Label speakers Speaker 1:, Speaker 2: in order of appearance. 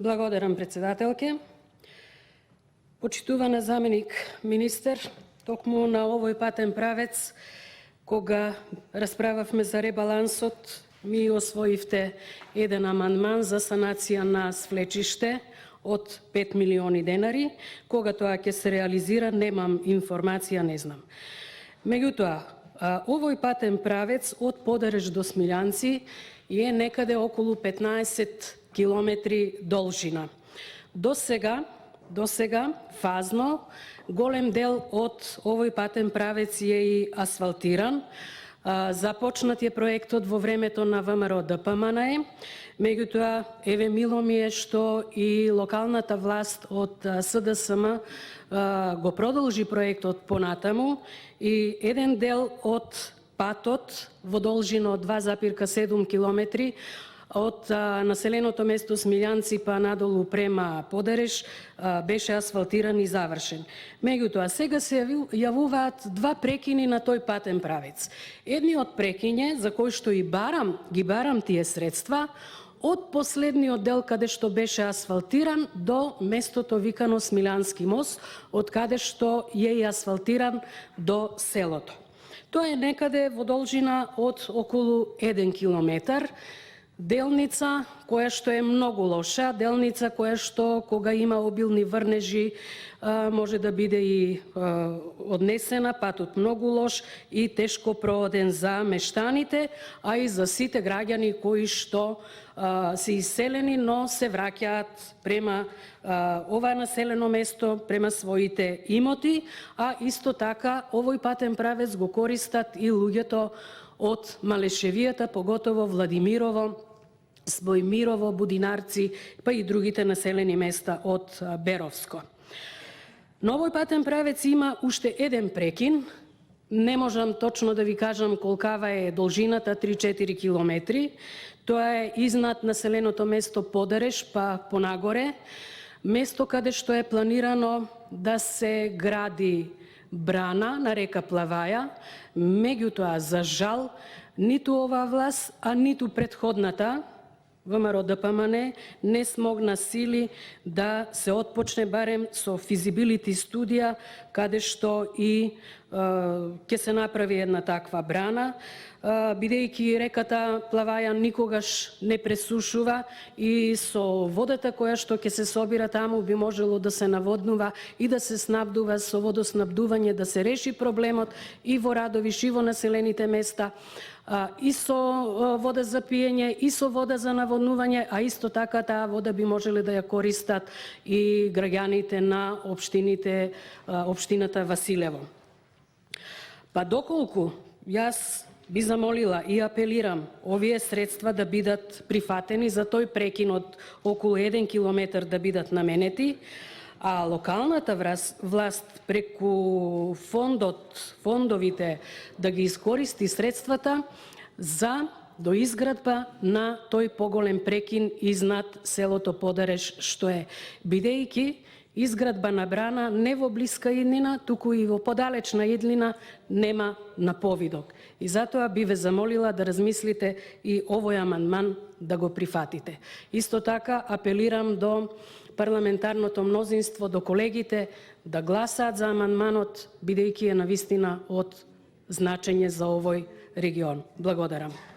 Speaker 1: Благодарам, председателке. Почитувана заменик министер, токму на овој патен правец, кога расправавме за ребалансот, ми освоивте еден амандман за санација на свлечиште од 5 милиони денари. Кога тоа ќе се реализира, немам информација, не знам. Меѓутоа, овој патен правец од Подареш до Смилјанци е некаде околу 15 километри должина. До сега фазно голем дел од овој патен правец е и асфалтиран. Започнат е проектот во времето на ВМРО ДПМНЕ, меѓутоа еве мило ми е што и локалната власт од СДСМ го продолжи проектот понатаму и еден дел од патот во должина од 2,7 километри од населеното место Смилјанци па надолу према Подареш беше асфалтиран и завршен. Меѓутоа, сега се јавуваат два прекини на тој патен правец. Едниот прекиње, за кој што и ги барам тие средства, од последниот дел каде што беше асфалтиран до местото викано Смилјански мост, од каде што е и асфалтиран до селото. Тоа е некаде во должина од околу 1 километар. Делница која што е многу лоша, делница која што кога има обилни врнежи може да биде и однесена, патот многу лош и тешко прооден за мештаните, а и за сите граѓани кои што се иселени, но се враќаат према ова населено место, према своите имоти, а исто така овој патен правец го користат и луѓето од Малешевијата, поготово Владимирово, Спојмирово, Будинарци, па и другите населени места од Беровско. На овој патен правец има уште еден прекин. Не можам точно да ви кажам колкава е должината, 3-4 километри. Тоа е изнад населеното место Подареш, па понагоре. Место каде што е планирано да се гради брана на река Плаваја. Меѓутоа, за жал, ниту оваа власт, а ниту претходната ВМРО ДПМНЕ не смогна сили да се отпочне барем со физибилити студија, каде што и ќе се направи една таква брана, бидејќи реката Плаваја никогаш не пресушува и со водата која што ќе се собира таму би можело да се наводнува и да се снабдува со водоснабдување, да се реши проблемот и во Радовиш и во населените места, и со вода за пиење, и со вода за наводнување, а исто така таа вода би можеле да ја користат и граѓаните на општината Василево. Па доколку јас би замолила и апелирам овие средства да бидат прифатени за тој прекин од околу 1 километар да бидат наменети, а локалната власт преку фондовите да ги искористи средствата за доизградба на тој поголем прекин изнад селото Подареш што е, бидејќи изградба на брана не во блиска иднина, туку и во подалечна иднина нема на повидок. И затоа би ве замолила да размислите и овој амандман да го прифатите. Исто така апелирам до парламентарното мнозинство, до колегите да гласаат за амандманот, бидејќи е навистина од значење за овој регион. Благодарам.